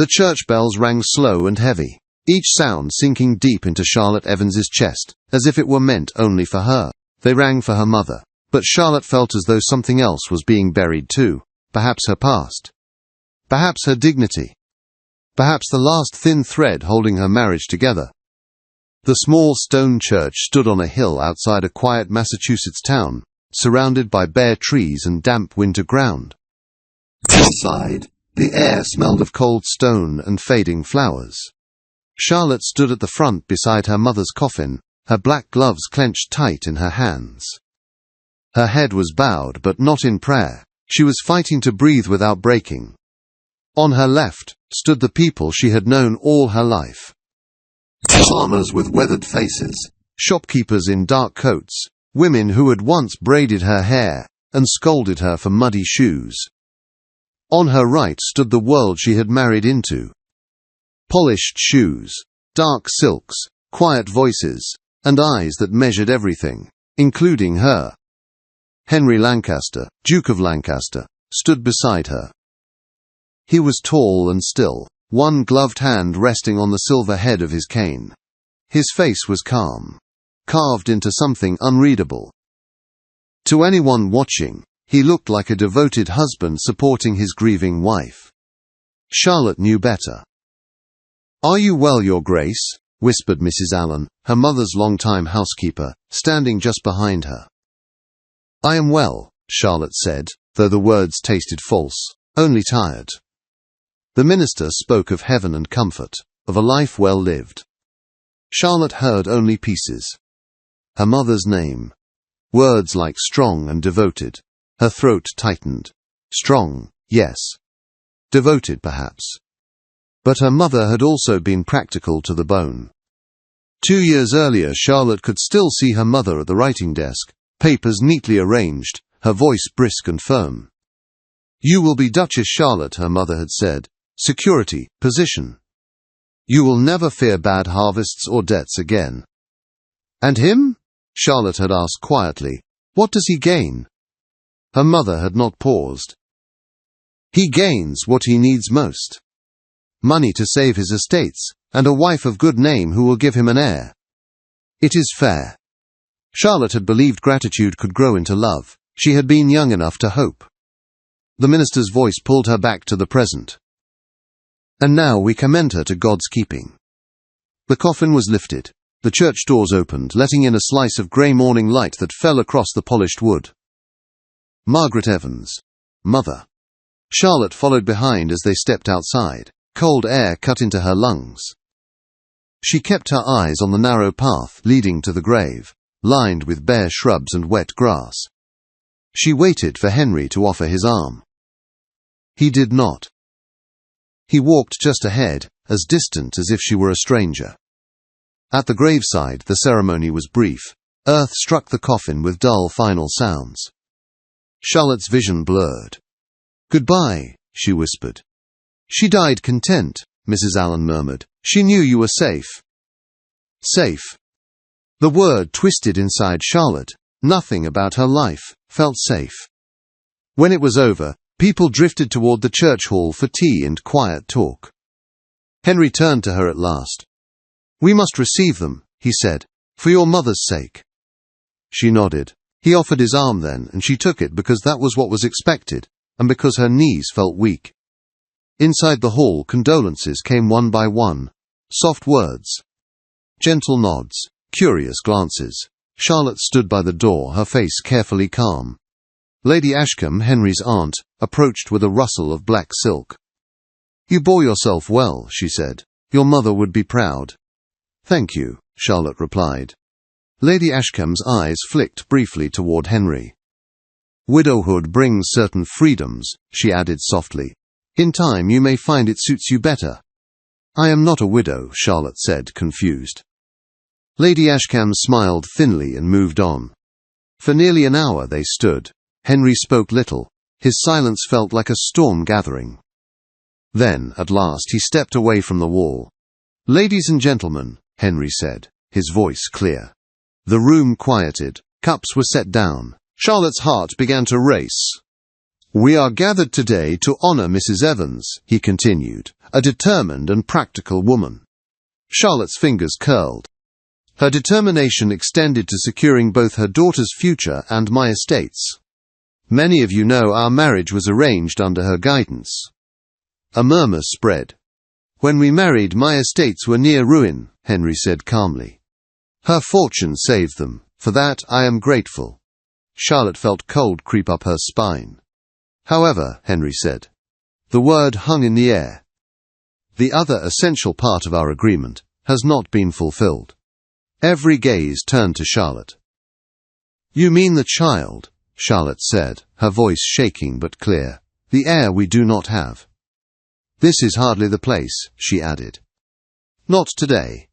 The church bells rang slow and heavy, each sound sinking deep into Charlotte Evans's chest, as if it were meant only for her. They rang for her mother, but Charlotte felt as though something else was being buried too. Perhaps her past. Perhaps her dignity. Perhaps the last thin thread holding her marriage together. The small stone church stood on a hill outside a quiet Massachusetts town, surrounded by bare trees and damp winter ground. Outside, the air smelled of cold stone and fading flowers. Charlotte stood at the front beside her mother's coffin, her black gloves clenched tight in her hands. Her head was bowed, but not in prayer. She was fighting to breathe without breaking. On her left stood the people she had known all her life. Farmers with weathered faces, shopkeepers in dark coats, women who had once braided her hair and scolded her for muddy shoes. On her right stood the world she had married into. Polished shoes, dark silks, quiet voices, and eyes that measured everything, including her. Henry Lancaster, Duke of Lancaster, stood beside her. He was tall and still, one gloved hand resting on the silver head of his cane. His face was calm, carved into something unreadable. To anyone watching, he looked like a devoted husband supporting his grieving wife. Charlotte knew better. "Are you well, Your Grace?" whispered Mrs. Allen, her mother's longtime housekeeper, standing just behind her. "I am well," Charlotte said, though the words tasted false, only tired. The minister spoke of heaven and comfort, of a life well lived. Charlotte heard only pieces. Her mother's name. Words like strong and devoted. Her throat tightened. Strong, yes. Devoted, perhaps. But her mother had also been practical to the bone. 2 years earlier, Charlotte could still see her mother at the writing desk, papers neatly arranged, her voice brisk and firm. "You will be Duchess Charlotte," her mother had said. "Security, position. You will never fear bad harvests or debts again." "And him?" Charlotte had asked quietly. "What does he gain?" Her mother had not paused. "He gains what he needs most. Money to save his estates, and a wife of good name who will give him an heir. It is fair." Charlotte had believed gratitude could grow into love. She had been young enough to hope. The minister's voice pulled her back to the present. "And now we commend her to God's keeping." The coffin was lifted. The church doors opened, letting in a slice of grey morning light that fell across the polished wood. Margaret Evans, mother. Charlotte followed behind as they stepped outside. Cold air cut into her lungs. She kept her eyes on the narrow path leading to the grave, lined with bare shrubs and wet grass. She waited for Henry to offer his arm. He did not. He walked just ahead, as distant as if she were a stranger. At the graveside, the ceremony was brief. Earth struck the coffin with dull final sounds. Charlotte's vision blurred. "Goodbye," she whispered. "She died content," Mrs. Allen murmured. "She knew you were safe." Safe. The word twisted inside Charlotte. Nothing about her life felt safe. When it was over, people drifted toward the church hall for tea and quiet talk. Henry turned to her at last. "We must receive them," he said, "for your mother's sake." She nodded. He offered his arm then, and she took it because that was what was expected, and because her knees felt weak. Inside the hall, condolences came one by one. Soft words. Gentle nods. Curious glances. Charlotte stood by the door, her face carefully calm. Lady Ashcombe, Henry's aunt, approached with a rustle of black silk. "You bore yourself well," she said. "Your mother would be proud." "Thank you," Charlotte replied. Lady Ashcombe's eyes flicked briefly toward Henry. "Widowhood brings certain freedoms," she added softly. "In time you may find it suits you better." "I am not a widow," Charlotte said, confused. Lady Ashcombe smiled thinly and moved on. For nearly an hour they stood. Henry spoke little. His silence felt like a storm gathering. Then, at last, he stepped away from the wall. "Ladies and gentlemen," Henry said, his voice clear. The room quieted. Cups were set down. Charlotte's heart began to race. "We are gathered today to honor Mrs. Evans," he continued, "a determined and practical woman." Charlotte's fingers curled. Her determination extended to securing both her daughter's future and my estates. "Many of you know our marriage was arranged under her guidance." A murmur spread. "When we married, my estates were near ruin," Henry said calmly. "Her fortune saved them. For that I am grateful." Charlotte felt cold creep up her spine. "However," Henry said. The word hung in the air. "The other essential part of our agreement has not been fulfilled." Every gaze turned to Charlotte. "You mean the child," Charlotte said, her voice shaking but clear. "The heir we do not have." "This is hardly the place," she added. "Not today."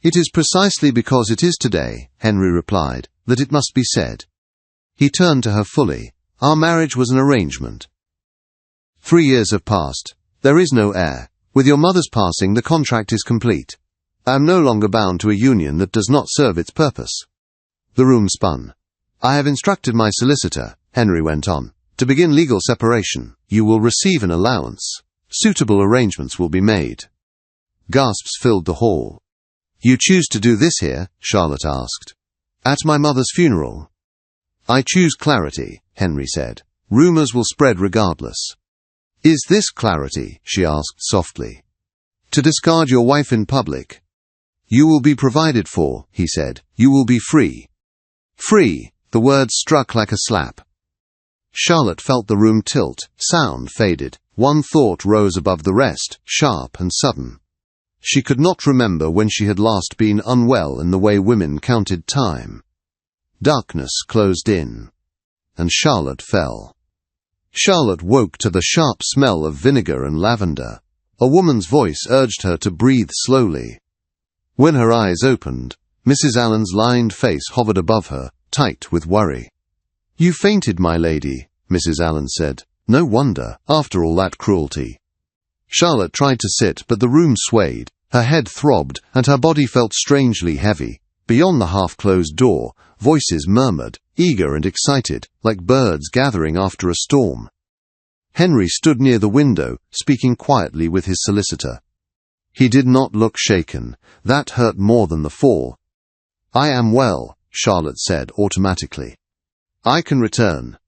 "It is precisely because it is today," Henry replied, "that it must be said." He turned to her fully. "Our marriage was an arrangement. 3 years have passed. There is no heir. With your mother's passing, the contract is complete. I am no longer bound to a union that does not serve its purpose." The room spun. "I have instructed my solicitor," Henry went on, "to begin legal separation. You will receive an allowance. Suitable arrangements will be made." Gasps filled the hall. "You choose to do this here?" Charlotte asked. "At my mother's funeral." "I choose clarity," Henry said. "Rumors will spread regardless." "Is this clarity?" she asked softly. "To discard your wife in public." "You will be provided for," he said. "You will be free." "Free," the word struck like a slap. Charlotte felt the room tilt. Sound faded. One thought rose above the rest, sharp and sudden. She could not remember when she had last been unwell in the way women counted time. Darkness closed in, and Charlotte fell. Charlotte woke to the sharp smell of vinegar and lavender. A woman's voice urged her to breathe slowly. When her eyes opened, Mrs. Allen's lined face hovered above her, tight with worry. "You fainted, my lady," Mrs. Allen said. "No wonder, after all that cruelty." Charlotte tried to sit, but the room swayed. Her head throbbed, and her body felt strangely heavy. Beyond the half-closed door, voices murmured, eager and excited, like birds gathering after a storm. Henry stood near the window, speaking quietly with his solicitor. He did not look shaken. That hurt more than the fall. "I am well," Charlotte said automatically. "I can return."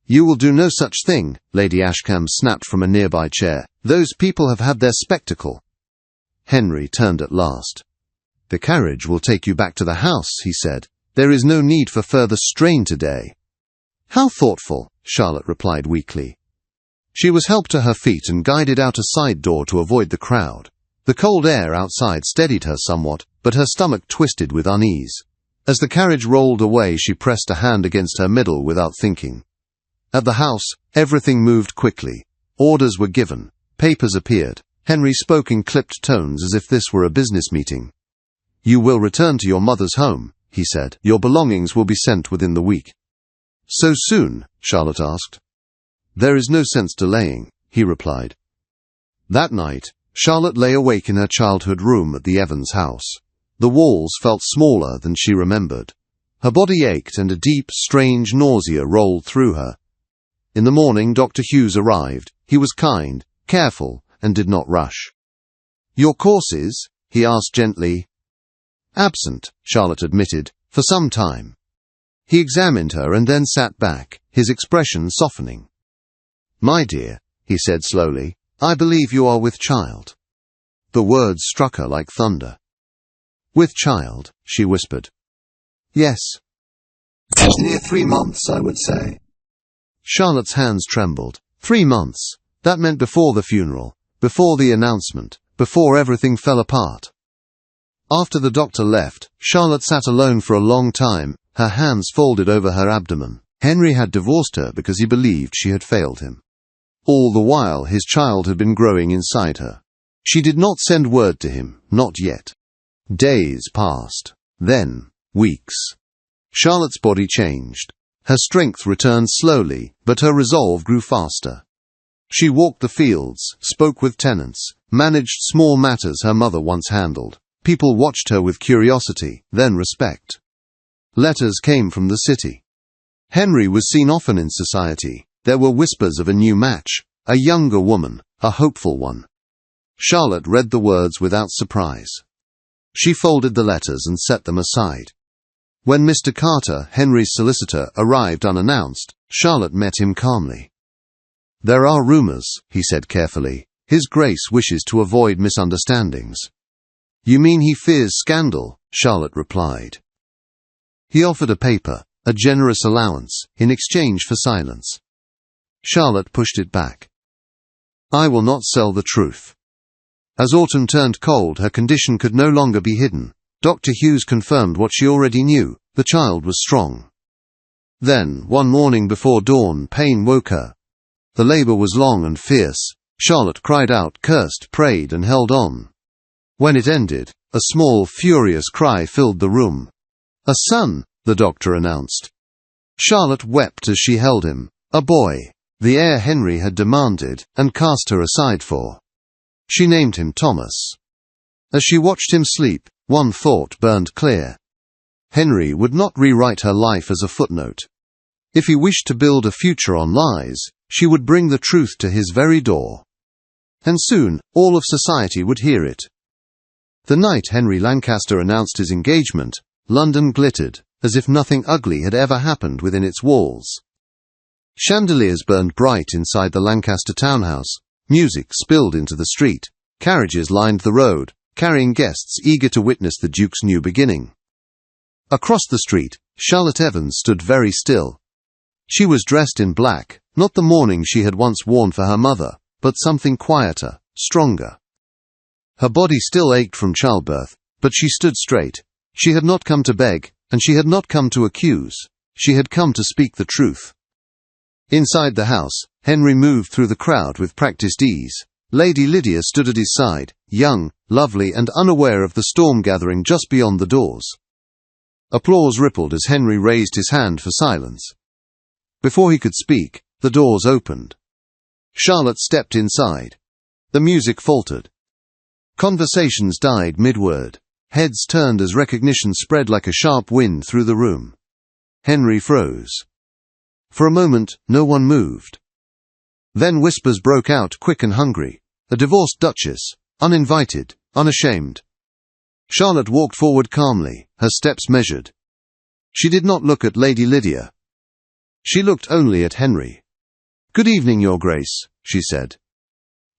"You will do no such thing," Lady Ashcombe snapped from a nearby chair. "Those people have had their spectacle." Henry turned at last. "The carriage will take you back to the house," he said. "There is no need for further strain today." "How thoughtful," Charlotte replied weakly. She was helped to her feet and guided out a side door to avoid the crowd. The cold air outside steadied her somewhat, but her stomach twisted with unease. As the carriage rolled away, she pressed a hand against her middle without thinking. At the house, everything moved quickly. Orders were given. Papers appeared. Henry spoke in clipped tones as if this were a business meeting. "You will return to your mother's home," he said. "Your belongings will be sent within the week." "So soon?" Charlotte asked. "There is no sense delaying," he replied. That night, Charlotte lay awake in her childhood room at the Evans house. The walls felt smaller than she remembered. Her body ached and a deep, strange nausea rolled through her. In the morning, Dr. Hughes arrived. He was kind, careful, and did not rush. "Your courses?" he asked gently. "Absent," Charlotte admitted, "for some time." He examined her and then sat back, his expression softening. "My dear," he said slowly, "I believe you are with child." The words struck her like thunder. "With child," she whispered. "Yes." "Near 3 months, I would say." Charlotte's hands trembled. 3 months. That meant before the funeral, before the announcement, before everything fell apart. After the doctor left, Charlotte sat alone for a long time, her hands folded over her abdomen. Henry had divorced her because he believed she had failed him. All the while, his child had been growing inside her. She did not send word to him, not yet. Days passed. Then, weeks. Charlotte's body changed. Her strength returned slowly, but her resolve grew faster. She walked the fields, spoke with tenants, managed small matters her mother once handled. People watched her with curiosity, then respect. Letters came from the city. Henry was seen often in society. There were whispers of a new match, a younger woman, a hopeful one. Charlotte read the words without surprise. She folded the letters and set them aside. When Mr. Carter, Henry's solicitor, arrived unannounced, Charlotte met him calmly. "There are rumors," he said carefully. "His Grace wishes to avoid misunderstandings." "You mean he fears scandal?" Charlotte replied. He offered a paper, a generous allowance, in exchange for silence. Charlotte pushed it back. "I will not sell the truth." As autumn turned cold, her condition could no longer be hidden. Dr. Hughes confirmed what she already knew: the child was strong. Then, one morning before dawn, pain woke her. The labor was long and fierce. Charlotte cried out, cursed, prayed, and held on. When it ended, a small, furious cry filled the room. "A son," the doctor announced. Charlotte wept as she held him. A boy, the heir Henry had demanded, and cast her aside for. She named him Thomas. As she watched him sleep, one thought burned clear. Henry would not rewrite her life as a footnote. If he wished to build a future on lies, she would bring the truth to his very door. And soon, all of society would hear it. The night Henry Lancaster announced his engagement, London glittered, as if nothing ugly had ever happened within its walls. Chandeliers burned bright inside the Lancaster townhouse. Music spilled into the street. Carriages lined the road, carrying guests eager to witness the Duke's new beginning. Across the street, Charlotte Evans stood very still. She was dressed in black, not the mourning she had once worn for her mother, but something quieter, stronger. Her body still ached from childbirth, but she stood straight. She had not come to beg, and she had not come to accuse. She had come to speak the truth. Inside the house, Henry moved through the crowd with practiced ease. Lady Lydia stood at his side, young, lovely, and unaware of the storm gathering just beyond the doors. Applause rippled as Henry raised his hand for silence. Before he could speak, the doors opened. Charlotte stepped inside. The music faltered. Conversations died mid-word. Heads turned as recognition spread like a sharp wind through the room. Henry froze. For a moment, no one moved. Then whispers broke out, quick and hungry. A divorced duchess, uninvited, unashamed. Charlotte walked forward calmly, her steps measured. She did not look at Lady Lydia. She looked only at Henry. "Good evening, Your Grace," she said.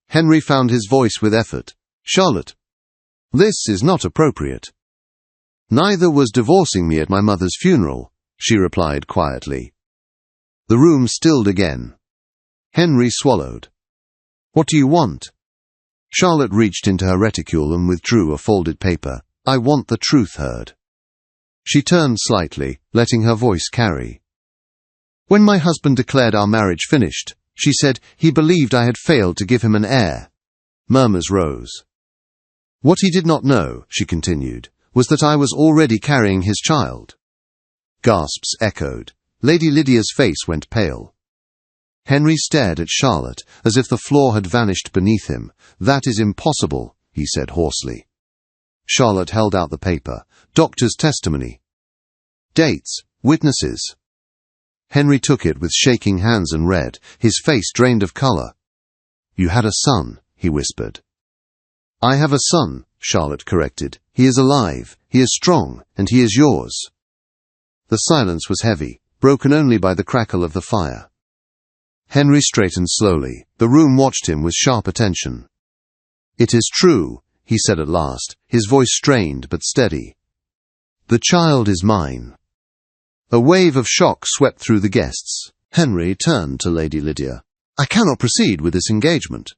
Henry found his voice with effort. "Charlotte, this is not appropriate." "Neither was divorcing me at my mother's funeral," she replied quietly. The room stilled again. Henry swallowed. "What do you want?" Charlotte reached into her reticule and withdrew a folded paper. "I want the truth heard." She turned slightly, letting her voice carry. "When my husband declared our marriage finished," she said, "he believed I had failed to give him an heir." Murmurs rose. "What he did not know," she continued, "was that I was already carrying his child." Gasps echoed. Lady Lydia's face went pale. Henry stared at Charlotte, as if the floor had vanished beneath him. "That is impossible," he said hoarsely. Charlotte held out the paper. "Doctor's testimony. Dates, witnesses." Henry took it with shaking hands and read, his face drained of color. "You had a son," he whispered. "I have a son," Charlotte corrected. "He is alive, he is strong, and he is yours." The silence was heavy, broken only by the crackle of the fire. Henry straightened slowly. The room watched him with sharp attention. "It is true," he said at last, his voice strained but steady. "The child is mine." A wave of shock swept through the guests. Henry turned to Lady Lydia. "I cannot proceed with this engagement."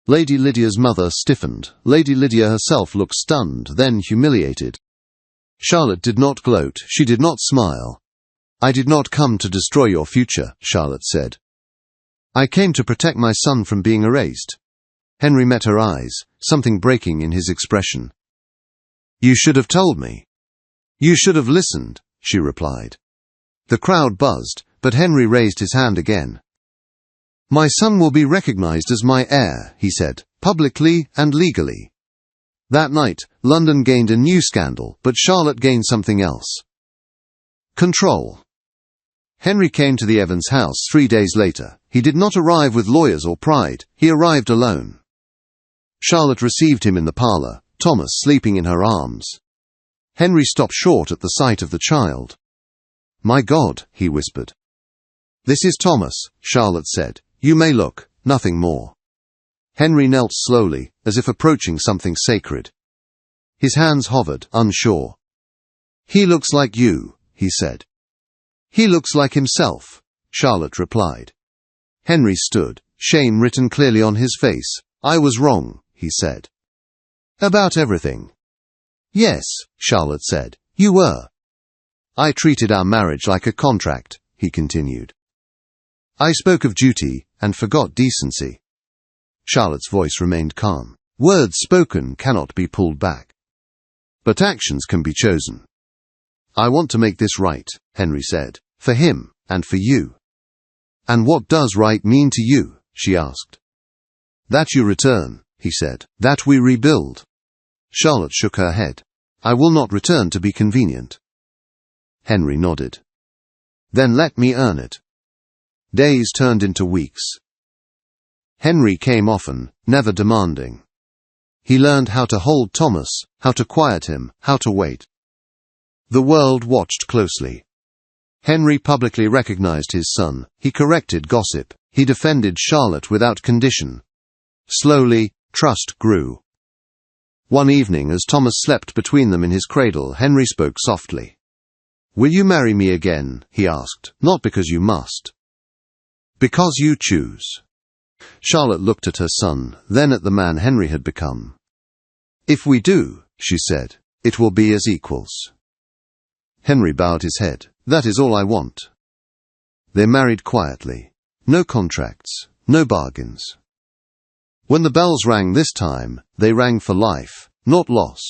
Lady Lydia's mother stiffened. Lady Lydia herself looked stunned, then humiliated. Charlotte did not gloat. She did not smile. "I did not come to destroy your future," Charlotte said. "I came to protect my son from being erased." Henry met her eyes, something breaking in his expression. "You should have told me. You should have listened," she replied. The crowd buzzed, but Henry raised his hand again. "My son will be recognized as my heir," he said, "publicly and legally." That night, London gained a new scandal, but Charlotte gained something else. Control. Henry came to the Evans house 3 days later. He did not arrive with lawyers or pride, he arrived alone. Charlotte received him in the parlour, Thomas sleeping in her arms. Henry stopped short at the sight of the child. "My God," he whispered. "This is Thomas," Charlotte said. "You may look, nothing more." Henry knelt slowly, as if approaching something sacred. His hands hovered, unsure. "He looks like you," he said. "He looks like himself," Charlotte replied. Henry stood, shame written clearly on his face. "I was wrong," he said. "About everything." "Yes," Charlotte said, "you were." "I treated our marriage like a contract," he continued. "I spoke of duty and forgot decency." Charlotte's voice remained calm. "Words spoken cannot be pulled back. But actions can be chosen." "I want to make this right," Henry said, "for him and for you." "And what does right mean to you?" she asked. "That you return," he said, "that we rebuild." Charlotte shook her head. "I will not return to be convenient." Henry nodded. "Then let me earn it." Days turned into weeks. Henry came often, never demanding. He learned how to hold Thomas, how to quiet him, how to wait. The world watched closely. Henry publicly recognized his son, he corrected gossip, he defended Charlotte without condition. Slowly, trust grew. One evening, as Thomas slept between them in his cradle, Henry spoke softly. "Will you marry me again?" he asked. "Not because you must. Because you choose." Charlotte looked at her son, then at the man Henry had become. "If we do," she said, "it will be as equals." Henry bowed his head. "That is all I want." They married quietly. No contracts, no bargains. When the bells rang this time, they rang for life, not loss.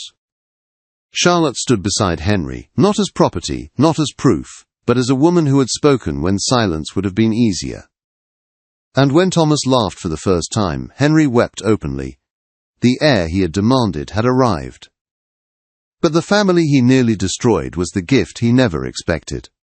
Charlotte stood beside Henry, not as property, not as proof, but as a woman who had spoken when silence would have been easier. And when Thomas laughed for the first time, Henry wept openly. The heir he had demanded had arrived. But the family he nearly destroyed was the gift he never expected.